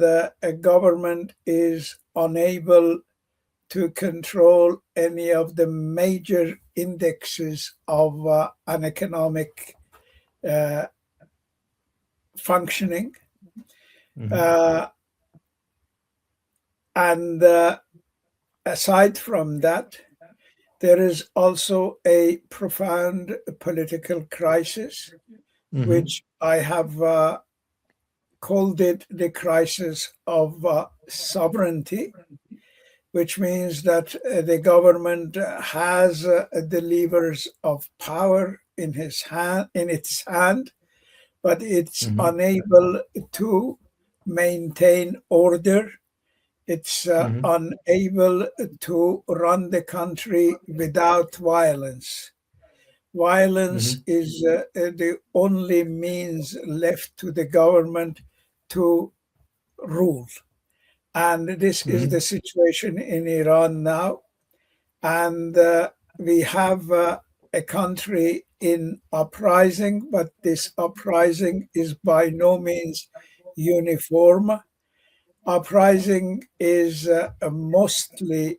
a government is unable to control any of the major indexes of an economic functioning. And aside from that, there is also a profound political crisis, which I have called it the crisis of sovereignty, which means that the government has the levers of power in its hand, but it's unable to maintain order. It's unable to run the country without violence. Violence is the only means left to the government to rule. And this is the situation in Iran now. And we have a country in uprising, but this uprising is by no means uniform. Uprising is mostly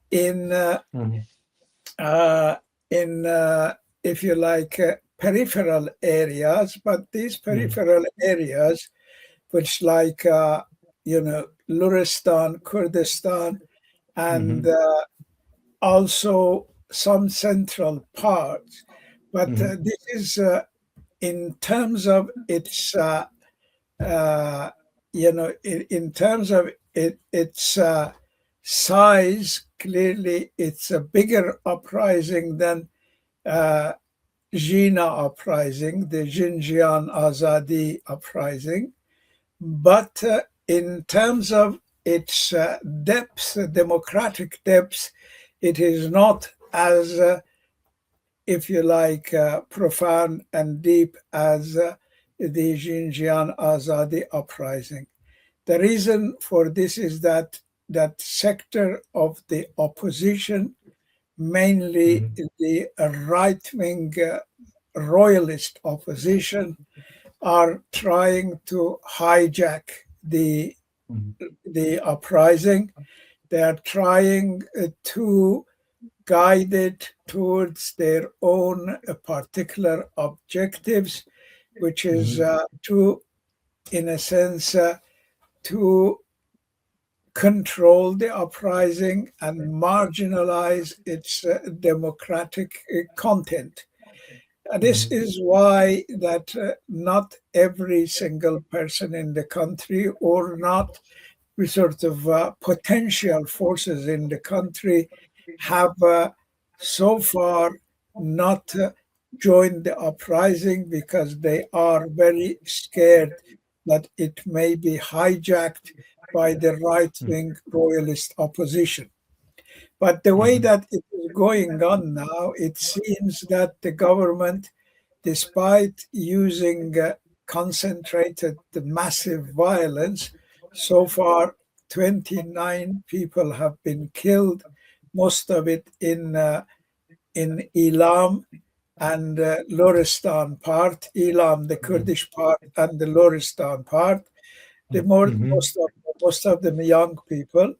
in if you like, peripheral areas, but these peripheral areas, which like Luristan, Kurdistan, and also some central parts, but this is in terms of its in terms of its size, clearly it's a bigger uprising than Jina uprising, the Xinjiang Azadi uprising. But in terms of its depth, democratic depth, it is not as, if you like, profound and deep as the Xinjiang Azadi uprising. The reason for this is that sector of the opposition, mainly the right-wing royalist opposition, are trying to hijack the uprising. They are trying to guide it towards their own particular objectives, which is to, in a sense, to control the uprising and marginalize its democratic content. This is why that not every single person in the country, or not sort of potential forces in the country, have so far not joined the uprising, because they are very scared that it may be hijacked by the right-wing royalist opposition. But the way that it is going on now, it seems that the government, despite using concentrated massive violence, so far 29 people have been killed, most of it in Elam and Loristan part, Elam, the Kurdish part, and the Loristan part. Most of them young people.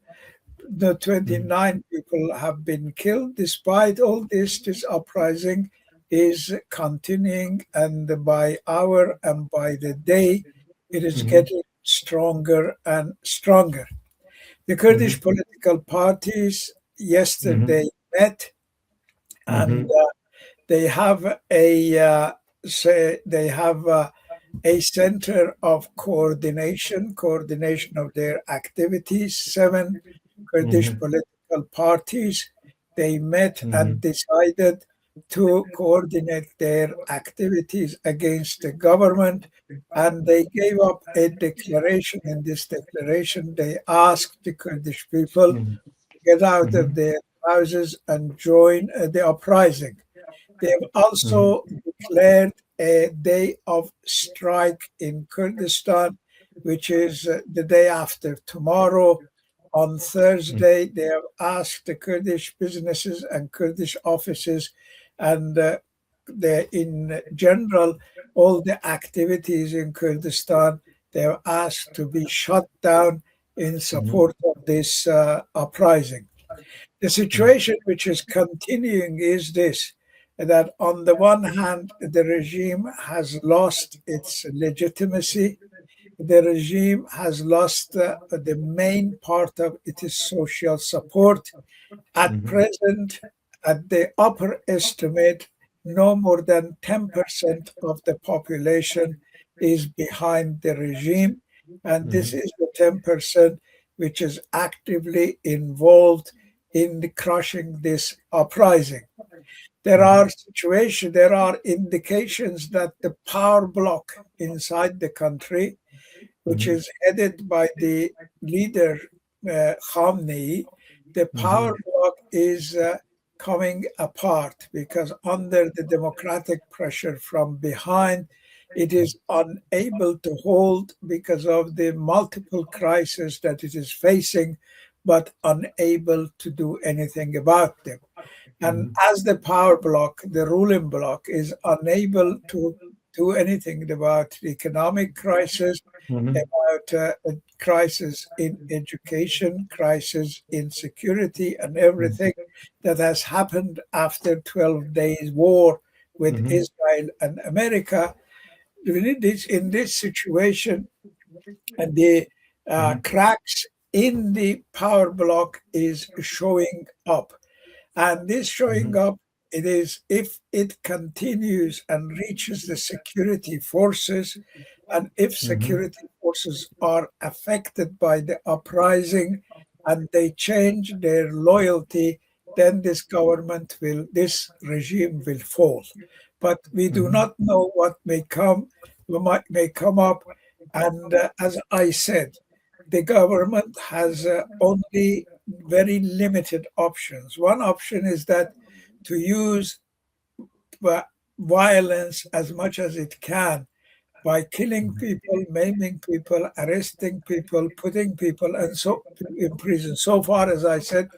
The 29 people have been killed. Despite all this uprising is continuing, and by hour and by the day, it is getting stronger and stronger. The Kurdish political parties yesterday met, and they have a center of coordination of their activities. 7 Kurdish political parties, they met and decided to coordinate their activities against the government, and they gave up a declaration. In this declaration, they asked the Kurdish people to get out of their houses and join the uprising. They have also declared a day of strike in Kurdistan, which is the day after tomorrow. On Thursday, they have asked the Kurdish businesses and Kurdish offices, and in general, all the activities in Kurdistan, they were asked to be shut down in support of this uprising. The situation which is continuing is this, that on the one hand, the regime has lost its legitimacy. The regime has lost the main part of its social support. At present, at the upper estimate, no more than 10% of the population is behind the regime. And this is the 10% which is actively involved in crushing this uprising. There are indications that the power bloc inside the country, which is headed by the leader Khamenei, the power bloc is coming apart because under the democratic pressure from behind, it is unable to hold because of the multiple crises that it is facing, but unable to do anything about them. And as the power bloc, the ruling bloc, is unable to do anything about the economic crisis, about a crisis in education, crisis in security, and everything that has happened after 12 days war with Israel and America. In this situation, and the cracks in the power bloc is showing up. And this showing up, it is if it continues and reaches the security forces, and if security forces are affected by the uprising and they change their loyalty, then this regime will fall. But we do not know what may come up. And as I said, the government has only very limited options. One option is that to use violence as much as it can by killing people, maiming people, arresting people, putting people in prison. So far, as I said,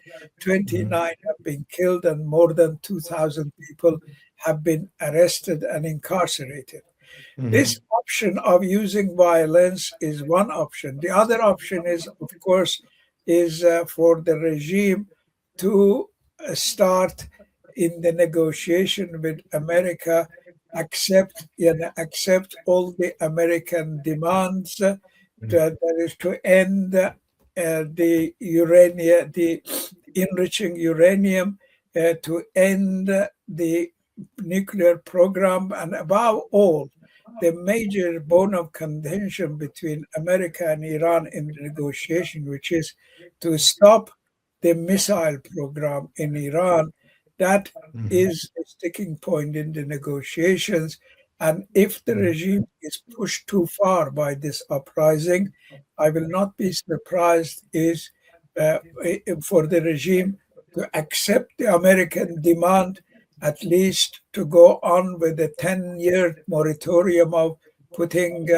29 have been killed and more than 2,000 people have been arrested and incarcerated. This option of using violence is one option. The other option is, of course, for the regime to start in the negotiation with America, accept all the American demands, that is to end the enriching uranium, to end the nuclear program, and above all, the major bone of contention between America and Iran in the negotiation, which is to stop the missile program in Iran. That is a sticking point in the negotiations. And if the regime is pushed too far by this uprising, I will not be surprised for the regime to accept the American demand, at least to go on with a 10-year moratorium of putting,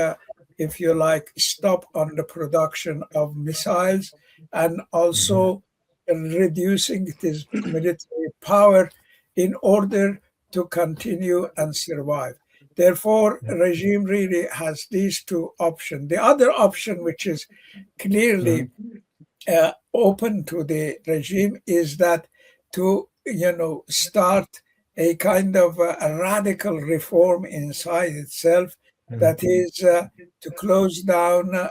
if you like, stop on the production of missiles, and also reducing its military power in order to continue and survive. Therefore, the regime really has these two options. The other option, which is clearly open to the regime, is that to start a kind of a radical reform inside itself, that is to close down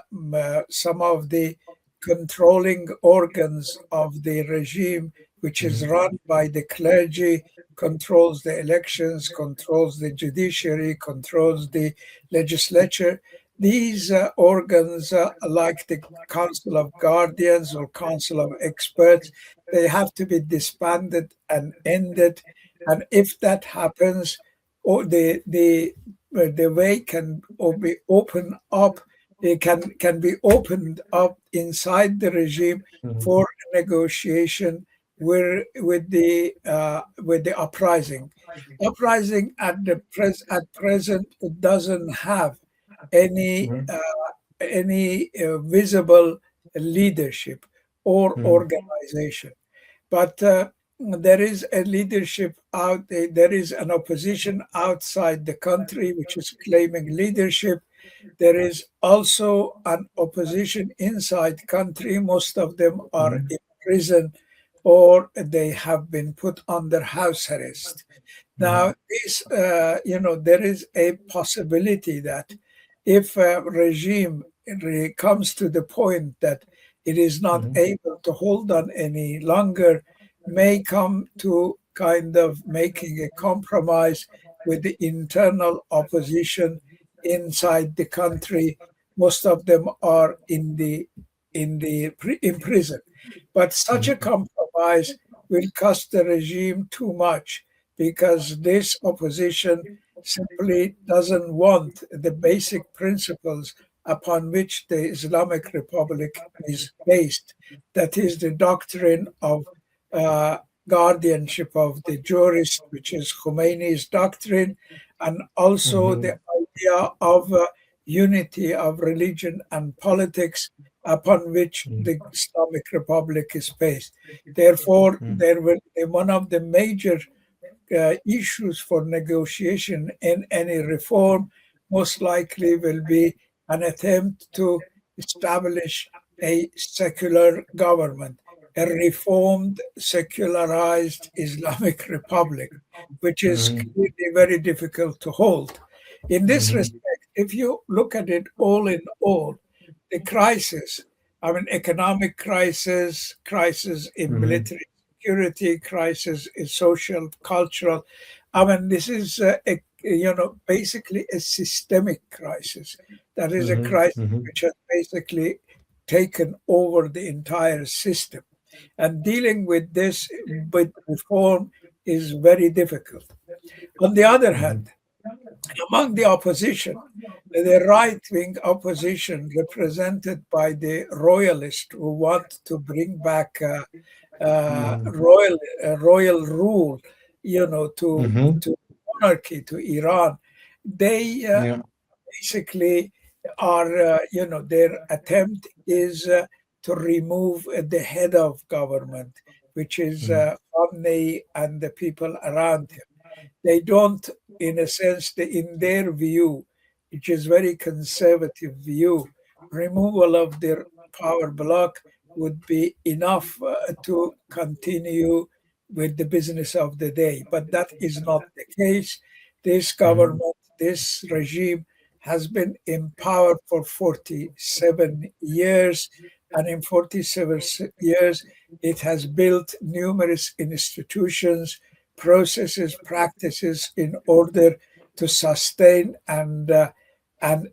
some of the controlling organs of the regime, which is run by the clergy, controls the elections, controls the judiciary, controls the legislature. These organs, like the Council of Guardians or Council of Experts, they have to be disbanded and ended. And if that happens, the way can be opened up. It can be opened up inside the regime for negotiation with the uprising. Uprising at present doesn't have any visible leadership or organization, but there is a leadership out there. There is an opposition outside the country which is claiming leadership. There is also an opposition inside country. Most of them are in prison or they have been put under house arrest. Now, there is a possibility that if a regime comes to the point that it is not able to hold on any longer, may come to kind of making a compromise with the internal opposition inside the country. Most of them are in prison, but such a compromise will cost the regime too much because this opposition simply doesn't want the basic principles upon which the Islamic Republic is based. That is the doctrine of uh, guardianship of the jurist, which is Khomeini's doctrine, and also the idea of unity of religion and politics upon which the Islamic Republic is based. Therefore, there will be one of the major issues for negotiation in any reform most likely will be an attempt to establish a secular government, a reformed, secularized Islamic Republic, which is clearly very difficult to hold. In this respect, if you look at it all in all, the crisis, I mean, economic crisis, crisis in military security, crisis in social, cultural. I mean, this is basically a systemic crisis. That is a crisis which has basically taken over the entire system, and dealing with this with reform is very difficult. On the other hand, among the opposition, the right-wing opposition represented by the royalists who want to bring back royal rule, to monarchy, to Iran, they basically are, their attempt is to remove the head of government, which is Khamenei and the people around him. They don't, in a sense, in their view, which is very conservative view, removal of their power block would be enough to continue with the business of the day. But that is not the case. This government, this regime has been in power for 47 years. And in 47 years, it has built numerous institutions, processes, practices in order to sustain and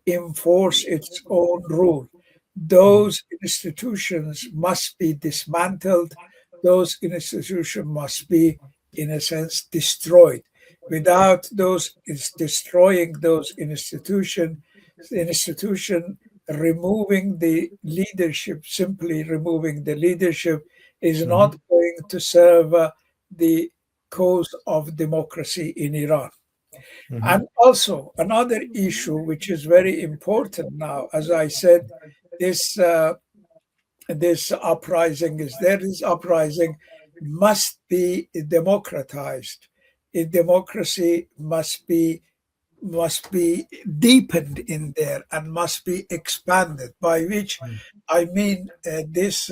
enforce its own rule. Those institutions must be dismantled. Those institutions must be, in a sense, destroyed. Without destroying those institutions, the institution removing the leadership, simply removing the leadership, is not going to serve the cause of democracy in Iran. And also another issue which is very important now, as I said, this this uprising is there. This uprising must be democratized. A democracy must be deepened in there and must be expanded. By which I mean if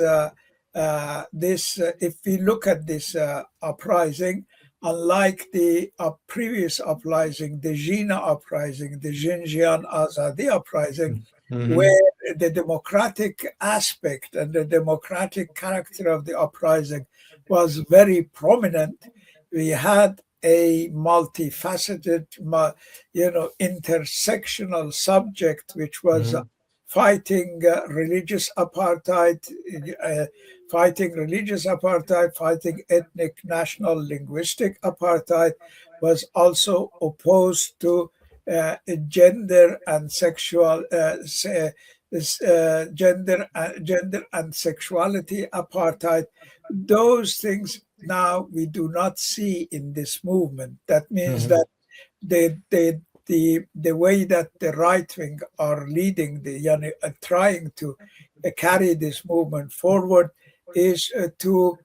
we look at this uprising, unlike the previous uprising, the Jina uprising, the Xinjiang Azadi uprising, where the democratic aspect and the democratic character of the uprising was very prominent, we had a multifaceted, intersectional subject, which was fighting religious apartheid, fighting ethnic, national, linguistic apartheid, was also opposed to gender and sexual gender and sexuality apartheid. Those things now we do not see in this movement. That means that the way that the right wing are leading trying to carry this movement forward is to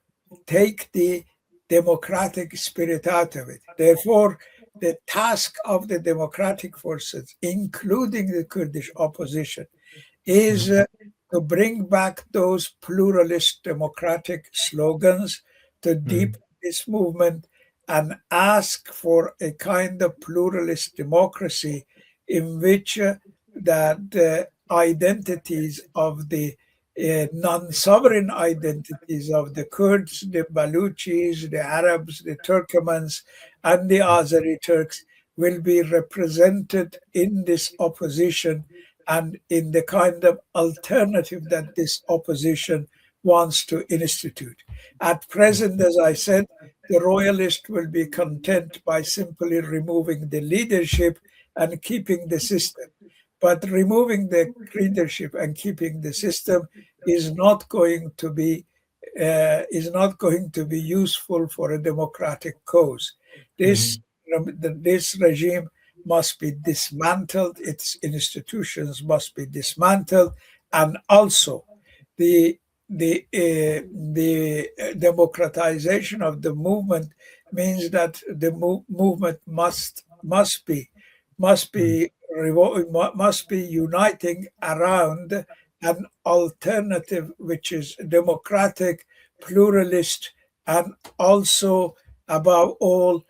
take the democratic spirit out of it. Therefore, the task of the democratic forces, including the Kurdish opposition, is to bring back those pluralist democratic slogans, to deepen this movement and ask for a kind of pluralist democracy in which that identities of the non-sovereign identities of the Kurds, the Baluchis, the Arabs, the Turkmens, and the Azeri Turks will be represented in this opposition and in the kind of alternative that this opposition wants to institute. At present, as I said, the royalists will be content by simply removing the leadership and keeping the system. But removing the leadership and keeping the system is not going to be useful for a democratic cause. This regime must be dismantled, its institutions must be dismantled, and also the democratization of the movement means that the movement must be uniting around an alternative which is democratic, pluralist, and also above all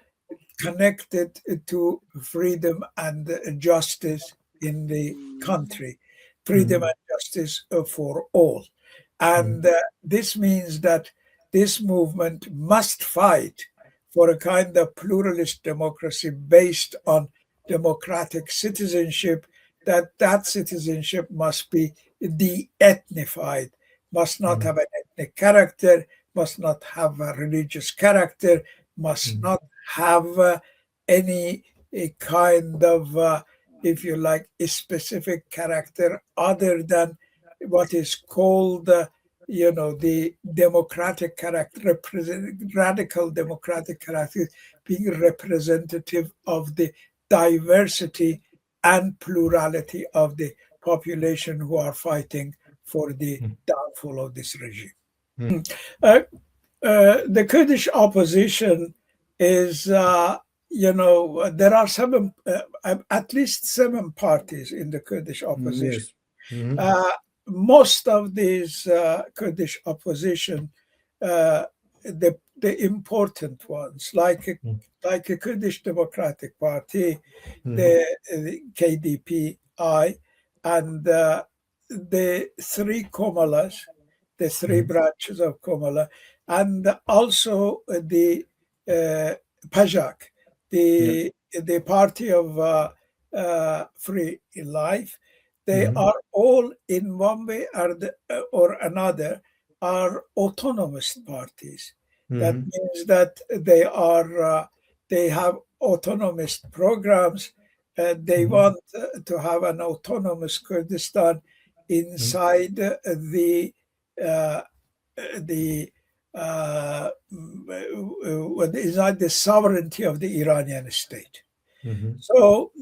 connected to freedom and justice in the country, freedom and justice for all. And this means that this movement must fight for a kind of pluralist democracy based on democratic citizenship, that citizenship must be de-ethnified, must not have an ethnic character, must not have a religious character, must not have any kind of, if you like, a specific character other than what is called, the democratic character, radical democratic character, being representative of the diversity and plurality of the population who are fighting for the downfall of this regime. The Kurdish opposition is, there are at least 7 parties in the Kurdish opposition. Yes. Most of these Kurdish opposition, the important ones, like a Kurdish Democratic Party, the KDPI, and the 3 Komalas, the 3 branches of Komala, and also the Pajak, the party of free life. They are all, in one way or another, are autonomous parties. That means that they have autonomous programs. They want to have an autonomous Kurdistan inside inside the sovereignty of the Iranian state. So,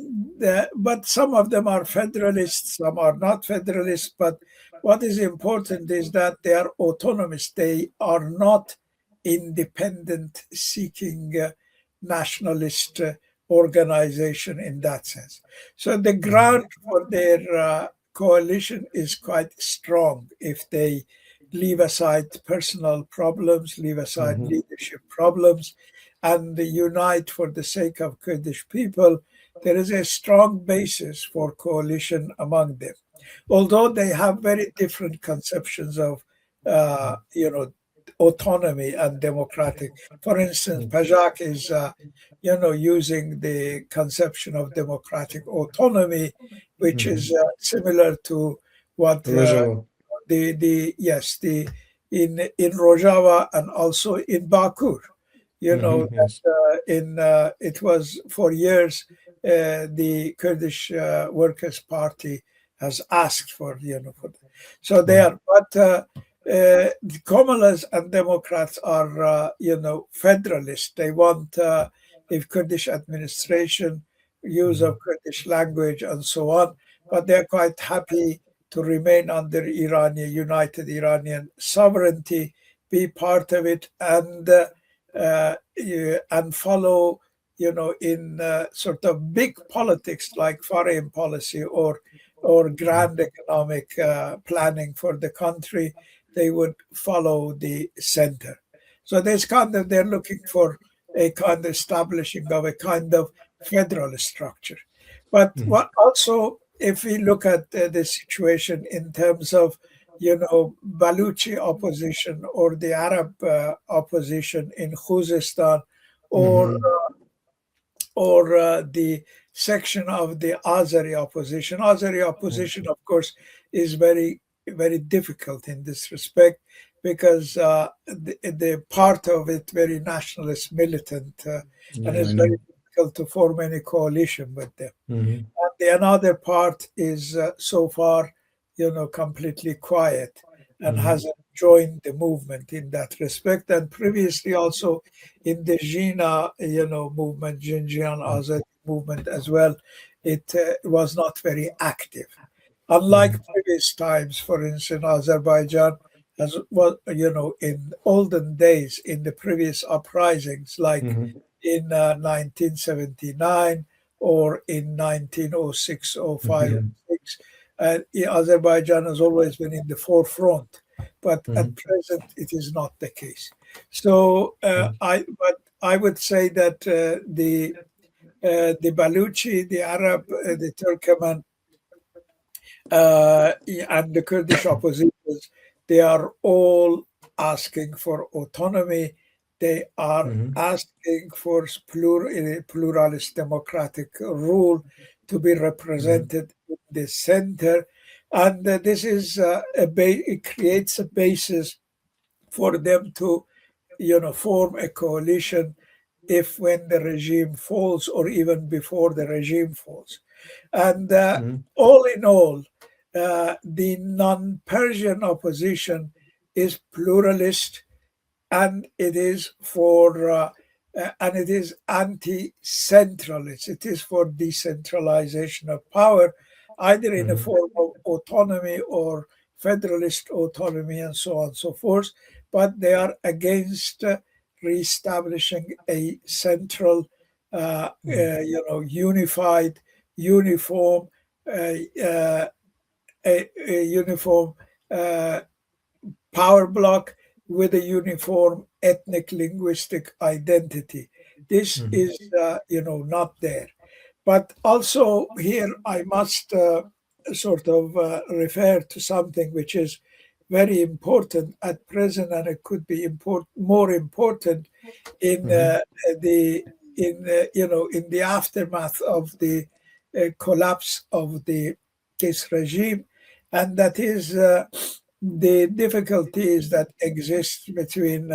but some of them are federalists, some are not federalists. But what is important is that they are autonomous. They are not independent seeking nationalist organization in that sense. So the ground for their coalition is quite strong if they leave aside personal problems, leave aside leadership problems, and unite for the sake of Kurdish people. There is a strong basis for coalition among them, although they have very different conceptions of, autonomy and democratic. For instance, Pajak is, using the conception of democratic autonomy, which is similar to what in Rojava and also in Bakur. It was for years the Kurdish Workers' Party has asked for, so they are, but the Komalas and Democrats are, federalists. They want a Kurdish administration, use of Kurdish language, and so on. But they're quite happy to remain under united Iranian sovereignty, be part of it, and follow in sort of big politics like foreign policy or grand economic planning for the country, they would follow the center. So they're looking for a kind of establishing of a kind of federal structure. But what also, if we look at the situation in terms of, Baluchi opposition or the Arab opposition in Khuzestan, or the section of the Azeri opposition. Azeri opposition, of course, is very, very difficult in this respect because the part of it very nationalist, militant, and it's very difficult to form any coalition with them. And the another part is so far, completely quiet and hasn't joined the movement in that respect. And previously also in the Jina, movement, Jinjian Azadi movement as well, it was not very active. Unlike previous times, for instance, Azerbaijan, as well, in olden days, in the previous uprisings, like in 1979 or in 1906, 05, 06, Azerbaijan has always been in the forefront, but at present it is not the case. So I would say that the Baluchi, the Arab, the Turkmen, and the Kurdish oppositions, they are all asking for autonomy. They are asking for pluralist democratic rule to be represented in the center. And this is it creates a basis for them to, form a coalition if when the regime falls or even before the regime falls. And all in all, the non-Persian opposition is pluralist, and it is and it is anti-centralist. It is for decentralization of power, either in a form of autonomy or federalist autonomy, and so on and so forth. But they are against reestablishing a central, unified, uniform, a uniform power block with a uniform ethnic linguistic identity. This is, not there. But also here I must sort of refer to something which is very important at present, and it could be more important in in the aftermath of the collapse of this regime, and that is the difficulties that exist between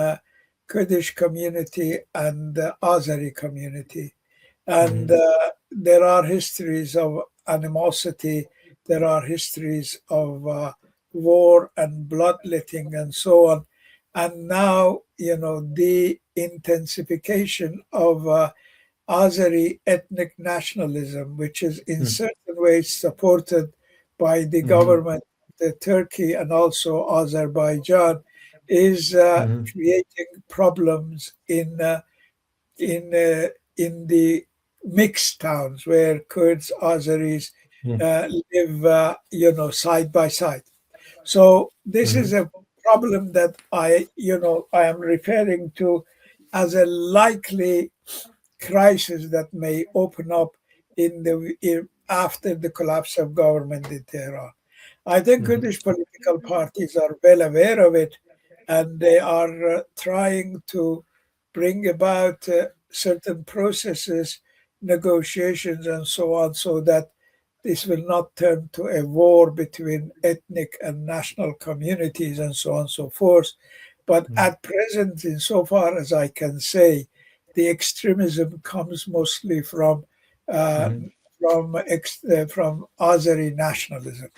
Kurdish community and Azeri community. And there are histories of animosity, there are histories of war and bloodletting and so on. And now, the intensification of Azeri ethnic nationalism, which is in certain ways supported by the government of Turkey and also Azerbaijan, is creating problems in the mixed towns where Kurds, Azeris live, side by side. So this is a problem that I am referring to as a likely crisis that may open up after the collapse of government in Tehran. I think Kurdish political parties are well aware of it, and they are trying to bring about certain processes, negotiations, and so on, so that this will not turn to a war between ethnic and national communities and so on and so forth. But at present, insofar as I can say, the extremism comes mostly from Azeri nationalism.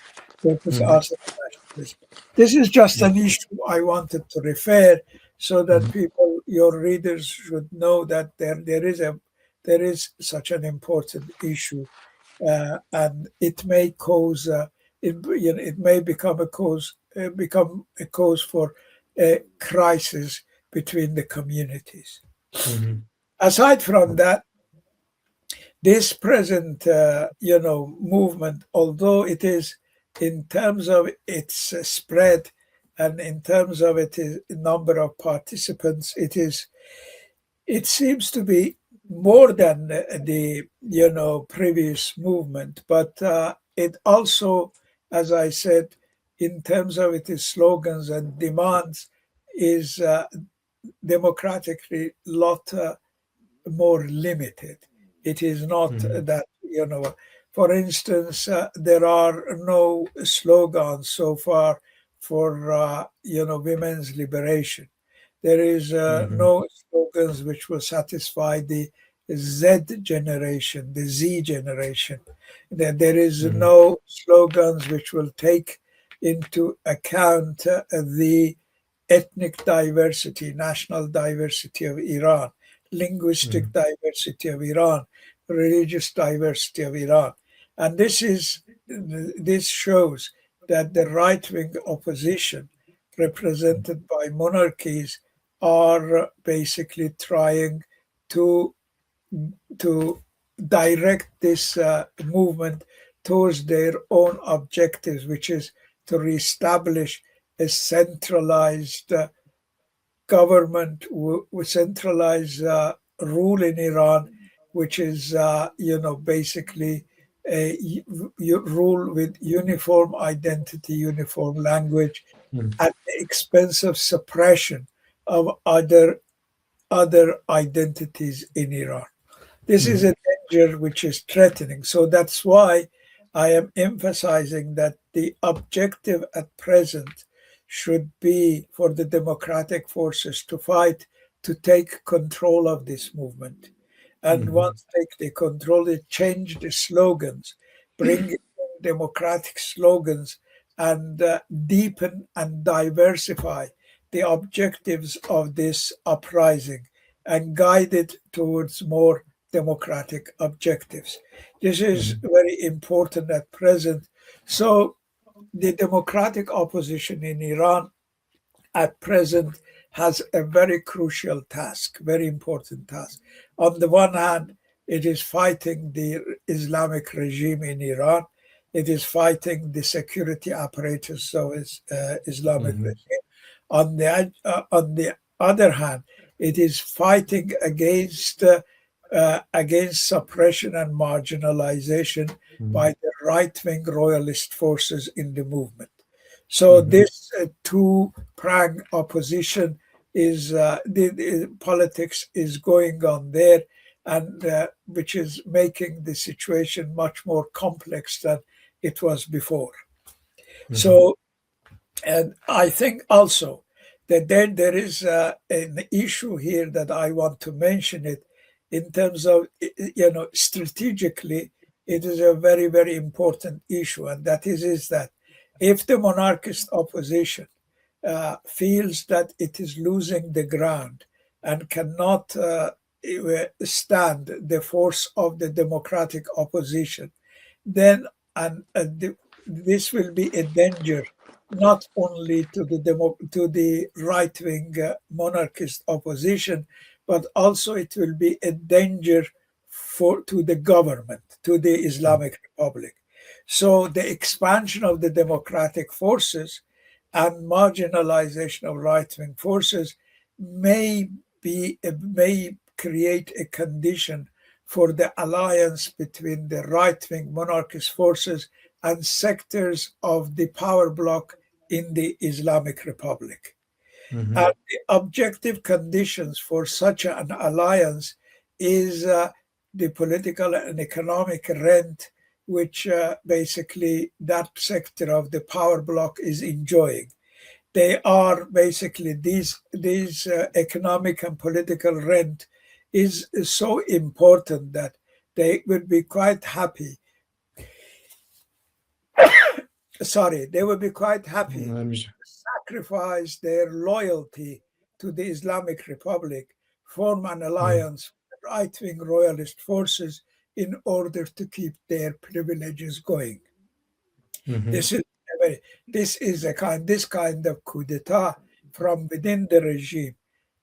This is just an issue I wanted to refer, so that people, your readers, should know that there is such an important issue, and it may cause it may become a cause for a crisis between the communities. Aside from that, This present, movement, although it is in terms of its spread and in terms of its number of participants, it seems to be more than the previous movement, but it also, as I said, in terms of its slogans and demands, is democratically lot more limited. It is not that, for instance, there are no slogans so far for, women's liberation. There is no slogans which will satisfy the Z generation, the Z generation. There is no slogans which will take into account the ethnic diversity, national diversity of Iran, linguistic diversity of Iran, religious diversity of Iran. And this shows that the right-wing opposition represented by monarchies are basically trying to direct this movement towards their own objectives, which is to reestablish a centralized government with centralized rule in Iran, which is, basically a rule with uniform identity, uniform language, at the expense of suppression of other identities in Iran. This is a danger which is threatening. So that's why I am emphasizing that the objective at present should be for the democratic forces to fight to take control of this movement. And once take the control, they change the slogans, bring in democratic slogans, and deepen and diversify the objectives of this uprising and guide it towards more democratic objectives. This is very important at present. So the democratic opposition in Iran at present has a very crucial task, very important task. On the one hand, it is fighting the Islamic regime in Iran. It is fighting the security apparatus of Islamic regime. On the other hand, it is fighting against suppression and marginalization by the right-wing royalist forces in the movement. So this two-pronged opposition is the politics is going on there, and which is making the situation much more complex than it was before. So, and I think also that then there is an issue here that I want to mention it in terms of, strategically, it is a very, very important issue. And that is that if the monarchist opposition feels that it is losing the ground and cannot stand the force of the democratic opposition, then this will be a danger not only to the right-wing monarchist opposition, but also it will be a danger to the government, to the Islamic Republic. So the expansion of the democratic forces and marginalization of right-wing forces may create a condition for the alliance between the right-wing monarchist forces and sectors of the power bloc in the Islamic Republic. And the objective conditions for such an alliance is the political and economic rent which basically that sector of the power bloc is enjoying. They are basically these economic and political rent is so important that they would be quite happy. They would be quite happy to sacrifice their loyalty to the Islamic Republic, form an alliance with right-wing royalist forces in order to keep their privileges going. This is this kind of coup d'etat from within the regime,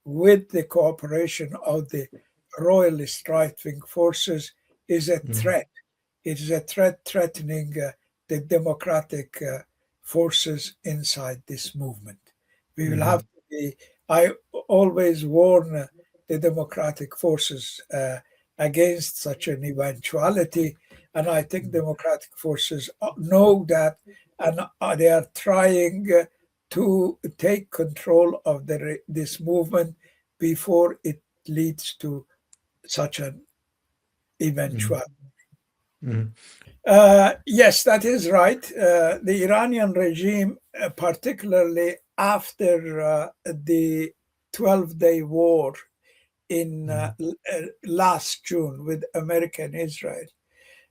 with the cooperation of the royalist right-wing forces, is a threat. It is a threat threatening the democratic forces inside this movement. We will have to be, I always warn the democratic forces against such an eventuality. And I think democratic forces know that, and they are trying to take control of this movement before it leads to such an eventuality. Yes, that is right. The Iranian regime, particularly after the 12-day war in last June with America and Israel,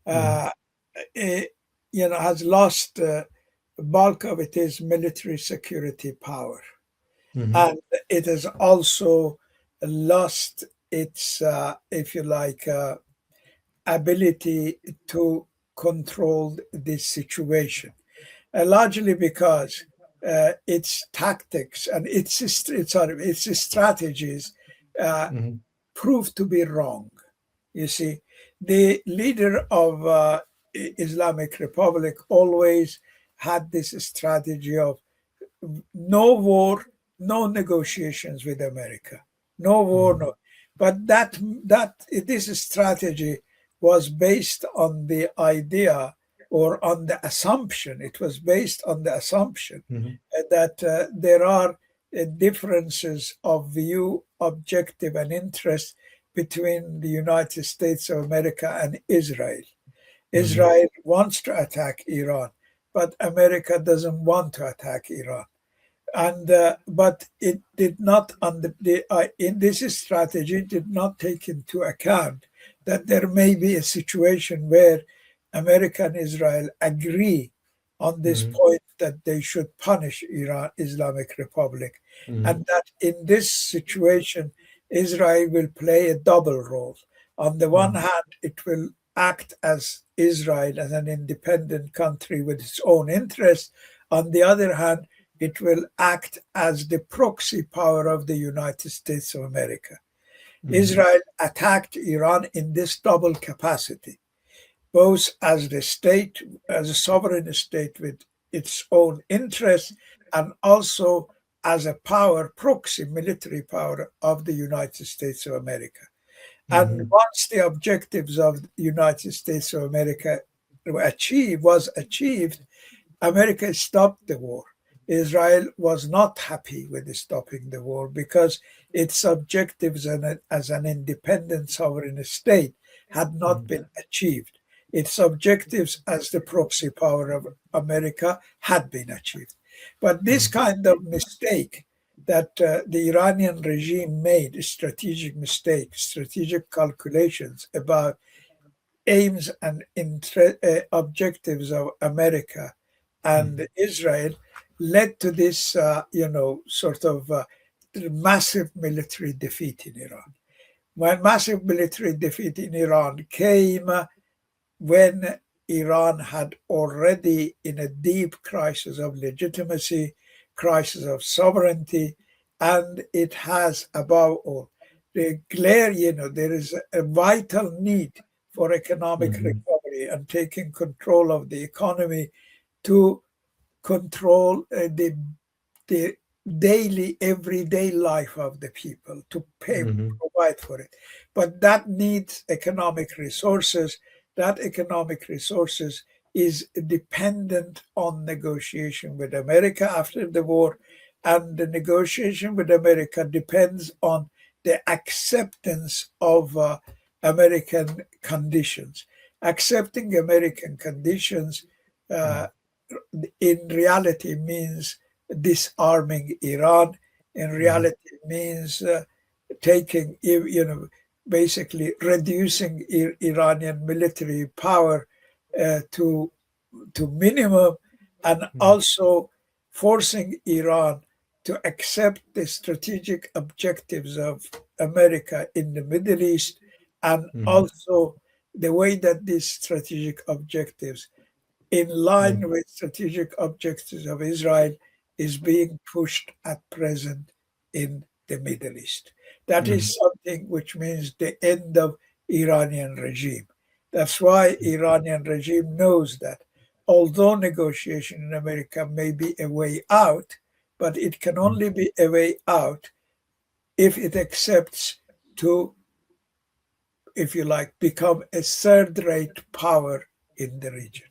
has lost bulk of its military security power. And it has also lost its, if you like, ability to control this situation, largely because its tactics and its strategies proved to be wrong. You see, the leader of Islamic Republic always had this strategy of no war, no negotiations with America, no war, no. But this strategy was based on the idea or on the assumption. It was based on the assumption that there are differences of view, objective, and interest between the United States of America and Israel. Israel wants to attack Iran, but America doesn't want to attack Iran. And but it did not, in this strategy, did not take into account that there may be a situation where America and Israel agree on this point that they should punish Iran, Islamic Republic, and that in this situation, Israel will play a double role. On the one hand, it will act as Israel, as an independent country with its own interests. On the other hand, it will act as the proxy power of the United States of America. Israel attacked Iran in this double capacity, both as the state, as a sovereign state with its own interests, and also as a power, proxy military power of the United States of America. And once the objectives of the United States of America was achieved, America stopped the war. Israel was not happy with stopping the war because its objectives as an independent sovereign state had not been achieved. Its objectives as the proxy power of America had been achieved. But this kind of mistake that the Iranian regime made, strategic mistakes, strategic calculations about aims and objectives of America and Israel, led to this, sort of massive military defeat in Iran. When massive military defeat in Iran came when Iran had already in a deep crisis of legitimacy, crisis of sovereignty, and it has above all the glare, there is a vital need for economic recovery and taking control of the economy to control the daily, everyday life of the people, to provide for it. But that needs economic resources. That economic resources is dependent on negotiation with America after the war, and the negotiation with America depends on the acceptance of American conditions. Accepting American conditions in reality means disarming Iran. In reality, means taking, basically reducing Iranian military power to minimum, and also forcing Iran to accept the strategic objectives of America in the Middle East, and also the way that these strategic objectives, in line with strategic objectives of Israel, is being pushed at present in the Middle East. That is something which means the end of Iranian regime. That's why Iranian regime knows that although negotiation in America may be a way out, but it can only be a way out if it accepts to, if you like, become a third-rate power in the region.